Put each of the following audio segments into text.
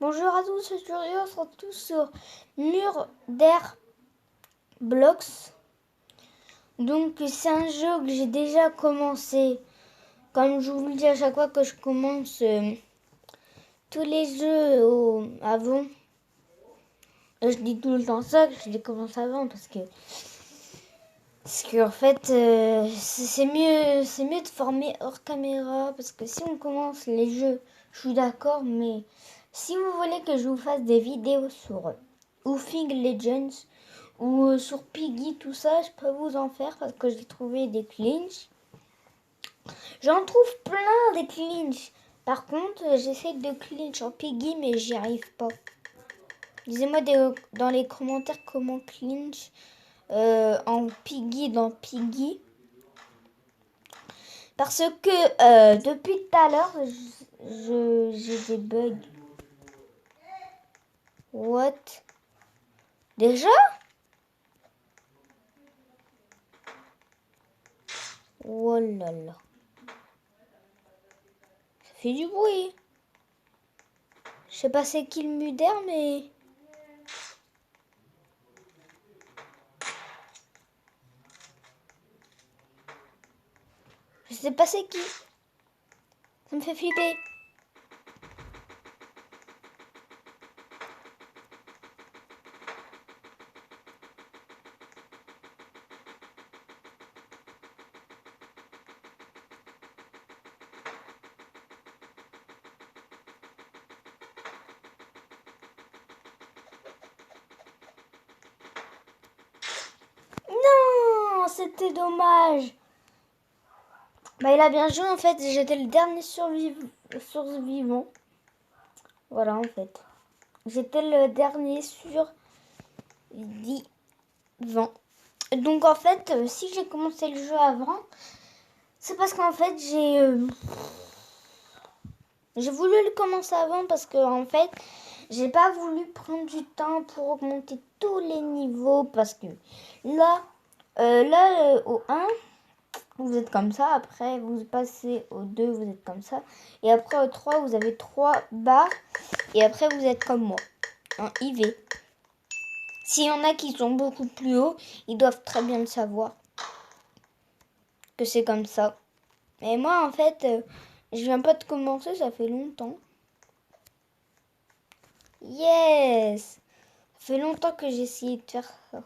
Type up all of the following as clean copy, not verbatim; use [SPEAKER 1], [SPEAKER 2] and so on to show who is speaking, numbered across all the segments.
[SPEAKER 1] Bonjour à tous, aujourd'hui on se retrouve tous sur Murder Blocks. Donc c'est un jeu que j'ai déjà commencé. Comme je vous le dis à chaque fois que je commence tous les jeux avant. Je dis tout le temps ça, que je les commence avant parce que en fait c'est mieux de former hors caméra parce que si on commence les jeux, je suis d'accord, mais si vous voulez que je vous fasse des vidéos sur Woofing Legends ou sur Piggy, tout ça, je peux vous en faire parce que j'ai trouvé des clinches. J'en trouve plein des clinches. Par contre, j'essaie de clinch en Piggy, mais j'y arrive pas. Dites-moi dans les commentaires comment clinch en Piggy dans Piggy. Parce que depuis tout à l'heure, j'ai des bugs. What? Déjà? Oh là là. Ça fait du bruit. Je sais pas c'est qui le muder, mais... Je sais pas c'est qui. Ça me fait flipper. Non, c'était dommage. Bah il a bien joué en fait. J'étais le dernier survivant. Voilà en fait. J'étais le dernier survivant. Donc en fait, si j'ai commencé le jeu avant, c'est parce qu'en fait j'ai voulu le commencer avant parce que en fait j'ai pas voulu prendre du temps pour augmenter tous les niveaux parce que là au 1 vous êtes comme ça, après vous passez au 2 vous êtes comme ça et après au 3 vous avez 3 barres et après vous êtes comme moi en IV. S'il y en a qui sont beaucoup plus hauts, ils doivent très bien le savoir que c'est comme ça. Et moi en fait je viens pas de commencer, ça fait longtemps. Yes! Ça fait longtemps que j'ai essayé de faire ça.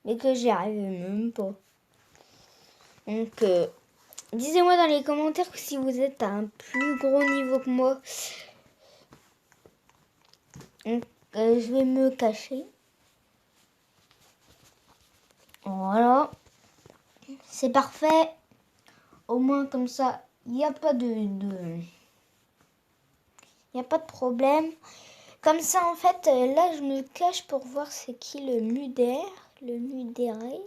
[SPEAKER 1] Mais que j'y arrivais même pas. Donc, dites-moi dans les commentaires si vous êtes à un plus gros niveau que moi. Donc, je vais me cacher. Voilà. C'est parfait. Au moins comme ça, il n'y a pas il n'y a pas de problème. Comme ça, en fait, là, je me cache pour voir c'est qui le muder. Le mudéré.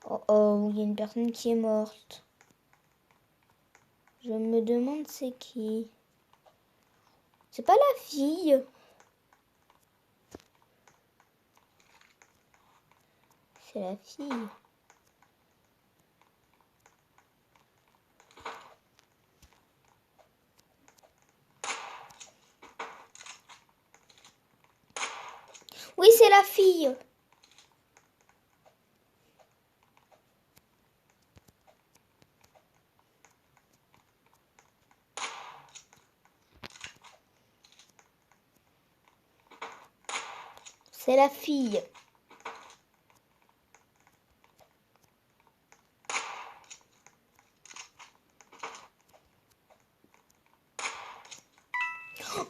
[SPEAKER 1] Oh oh, il y a une personne qui est morte. Je me demande c'est qui. C'est pas la fille. C'est la fille. Oui, c'est la fille. C'est la fille.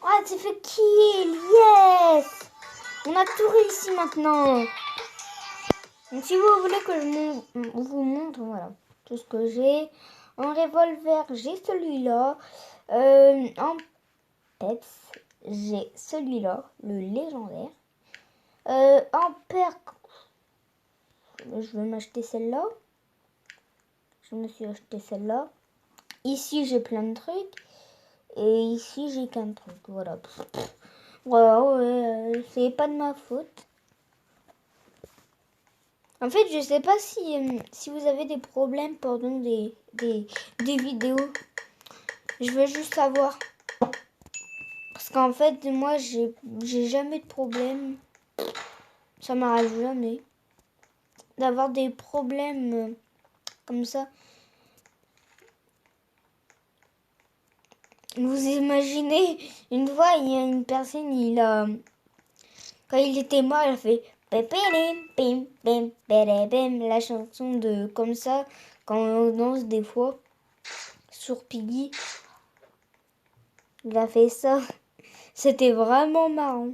[SPEAKER 1] Oh, tu fait kill. Yes. On a tout réussi maintenant. Donc, si vous voulez que je vous montre, voilà, tout ce que j'ai. En revolver, j'ai celui-là. En peps, j'ai celui-là, le légendaire. En perk, je vais m'acheter celle-là. Je me suis acheté celle-là. Ici, j'ai plein de trucs. Et ici, j'ai qu'un truc. Voilà. Voilà, ouais, c'est pas de ma faute. En fait, je sais pas si vous avez des problèmes pendant des vidéos. Je veux juste savoir. Parce qu'en fait, moi, j'ai jamais de problème. Ça m'arrive jamais d'avoir des problèmes comme ça. Vous imaginez, une fois, il y a une personne, quand il était mort, il a fait la chanson de comme ça, quand on danse des fois sur Piggy. Il a fait ça. C'était vraiment marrant.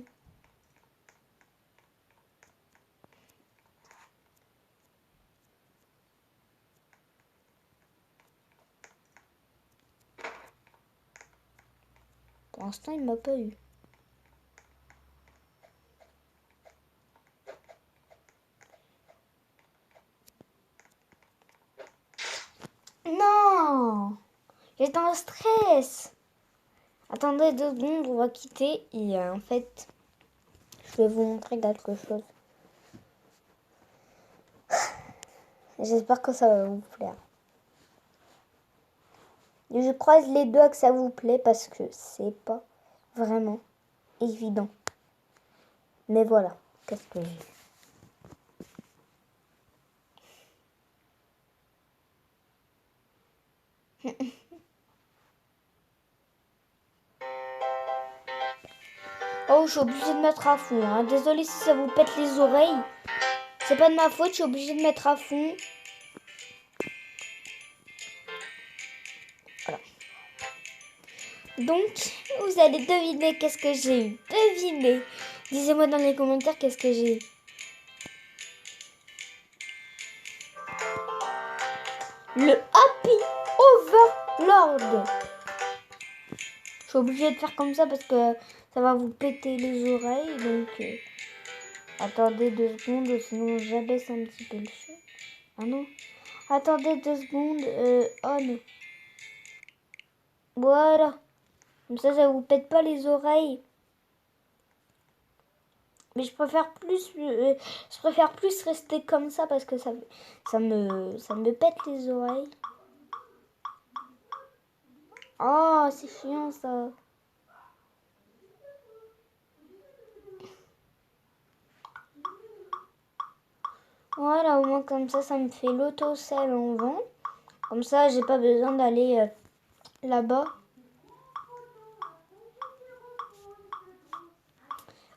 [SPEAKER 1] Pour l'instant, il m'a pas eu. Non! J'étais en stress. Attendez 2 secondes, on va quitter. Et en fait, je vais vous montrer quelque chose. J'espère que ça va vous plaire. Et je croise les doigts que ça vous plaît parce que c'est pas vraiment évident. Mais voilà, qu'est-ce que j'ai. Oh, je suis obligée de mettre à fond. Hein. Désolée si ça vous pète les oreilles. C'est pas de ma faute, je suis obligée de mettre à fond. Voilà. Donc, vous allez deviner qu'est-ce que j'ai eu. Devinez. Dites-moi dans les commentaires qu'est-ce que j'ai eu. Le Happy Overlord. Je suis obligée de faire comme ça parce que ça va vous péter les oreilles. Donc, attendez 2 secondes, sinon j'abaisse un petit peu le son. Ah non. Attendez 2 secondes. On. Voilà. Comme ça vous pète pas les oreilles. Mais je préfère plus rester comme ça parce que ça me pète les oreilles. Oh, c'est chiant ça. Voilà, au moins comme ça me fait l'autosel en vent. Comme ça, j'ai pas besoin d'aller là-bas.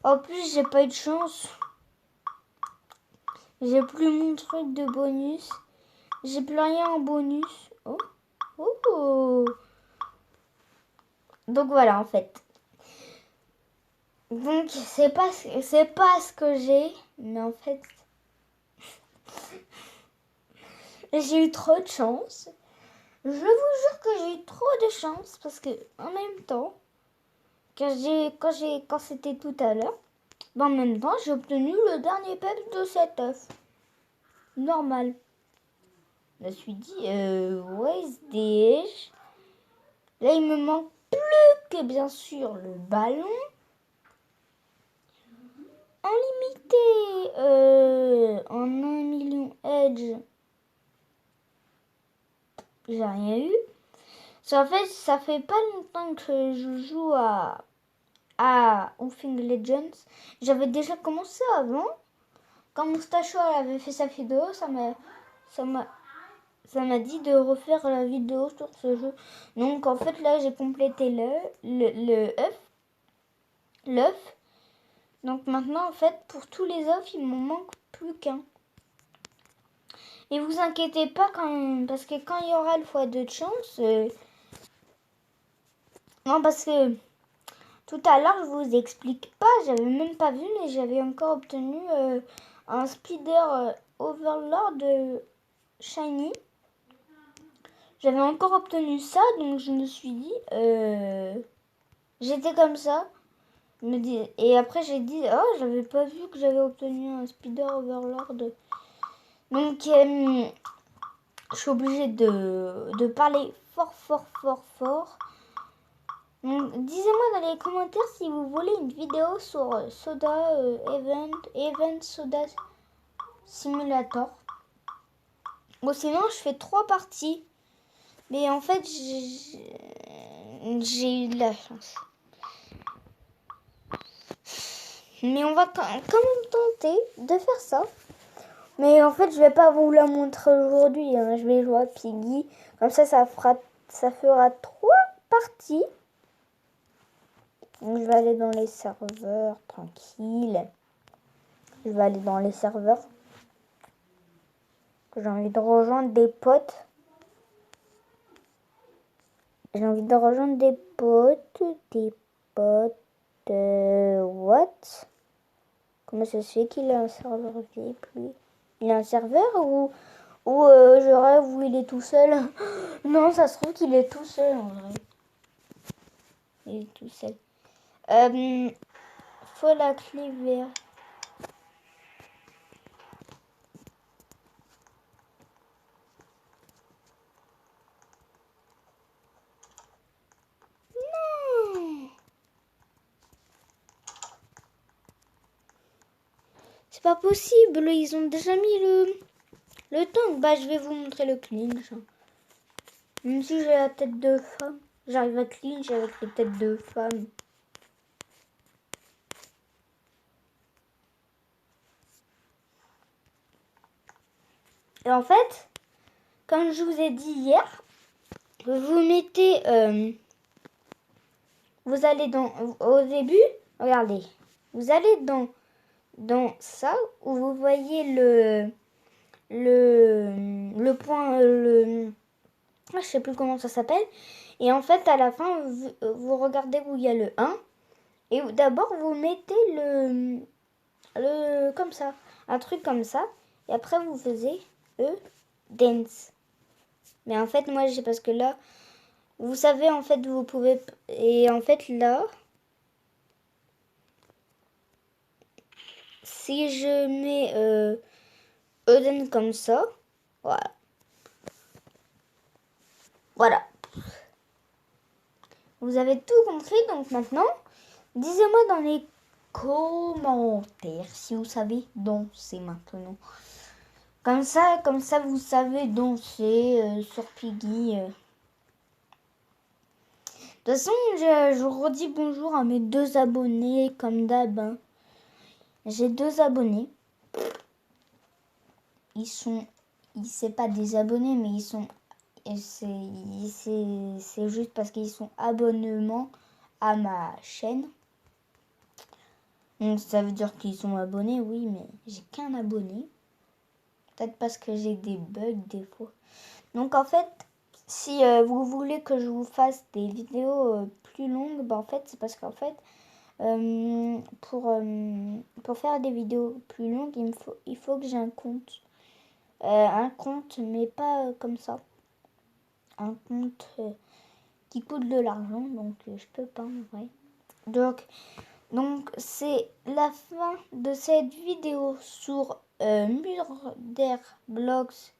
[SPEAKER 1] En plus, j'ai pas eu de chance. J'ai plus mon truc de bonus. J'ai plus rien en bonus. Oh. Oh. Donc voilà, en fait. Donc c'est pas ce que j'ai, mais en fait j'ai eu trop de chance. Je vous jure que j'ai eu trop de chance parce que en même temps, quand c'était tout à l'heure, en même temps j'ai obtenu le dernier peps de cet œuf. Normal. Je me suis dit, où est-ce Là il me manque plus que bien sûr le ballon. En limité, en 1 million Edge, j'ai rien eu. En fait, ça fait pas longtemps que je joue à Wolfing Legends. J'avais déjà commencé avant. Quand Moustacho avait fait sa vidéo, ça m'a dit de refaire la vidéo sur ce jeu. Donc en fait là j'ai complété l'œuf. Donc maintenant en fait pour tous les œufs il m'en manque plus qu'un. Et vous inquiétez pas parce que quand il y aura le x2 de chance, non parce que tout à l'heure je vous explique pas, j'avais même pas vu mais j'avais encore obtenu un Spider Overlord Shiny. J'avais encore obtenu ça donc je me suis dit, j'étais comme ça. Et après j'ai dit, oh j'avais pas vu que j'avais obtenu un Spider Overlord. Donc je suis obligée de parler fort. Donc, dites-moi dans les commentaires si vous voulez une vidéo sur Soda Event Soda Simulator. Bon sinon je fais 3 parties. Mais en fait j'ai eu de la chance. Mais on va quand même tenter de faire ça. Mais en fait, je vais pas vous la montrer aujourd'hui. Hein. Je vais jouer à Piggy. Comme ça fera 3 parties. Donc, je vais aller dans les serveurs, tranquille. Je vais aller dans les serveurs. J'ai envie de rejoindre des potes. J'ai envie de rejoindre des potes. What? Comment ça se fait qu'il a un serveur VIP, lui? Il a un serveur ou je rêve où il est tout seul? Non, ça se trouve qu'il est tout seul en vrai. Il est tout seul. Faut la clé verte. Non! C'est pas possible, ils ont déjà mis le tank. Bah, je vais vous montrer le clinch. Même si j'ai la tête de femme, j'arrive à clinch avec les têtes de femme. Et en fait, comme je vous ai dit hier, vous mettez, vous allez au début, regardez, vous allez dans ça où vous voyez le point, je sais plus comment ça s'appelle. Et en fait, à la fin, vous regardez où il y a le 1. Et d'abord, vous mettez comme ça, un truc comme ça. Et après, vous faisiez dance. Mais en fait, moi, parce que là, vous savez, en fait, vous pouvez... Et en fait, là, si je mets Eden comme ça, voilà. Voilà. Vous avez tout compris, donc maintenant, dites-moi dans les commentaires si vous savez danser maintenant. Comme ça, vous savez danser sur Piggy. De toute façon, je redis bonjour à mes 2 abonnés, comme d'hab. Hein. J'ai 2 abonnés. C'est pas des abonnés, mais c'est juste parce qu'ils sont abonnements à ma chaîne. Donc ça veut dire qu'ils sont abonnés, oui, mais j'ai qu'un abonné. Peut-être parce que j'ai des bugs des fois. Donc en fait, si vous voulez que je vous fasse des vidéos plus longues, bah en fait c'est parce qu'en fait pour faire des vidéos plus longues, il faut que j'ai un compte. Un compte, mais pas comme ça. Un compte qui coûte de l'argent, donc je peux pas en vrai. Donc c'est la fin de cette vidéo sur Murder Blocks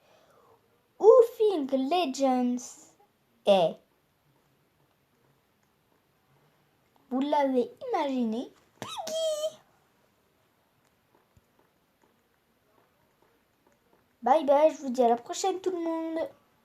[SPEAKER 1] Woofing Legends. Et vous l'avez imaginé, Piggy. Bye bye, je vous dis à la prochaine tout le monde.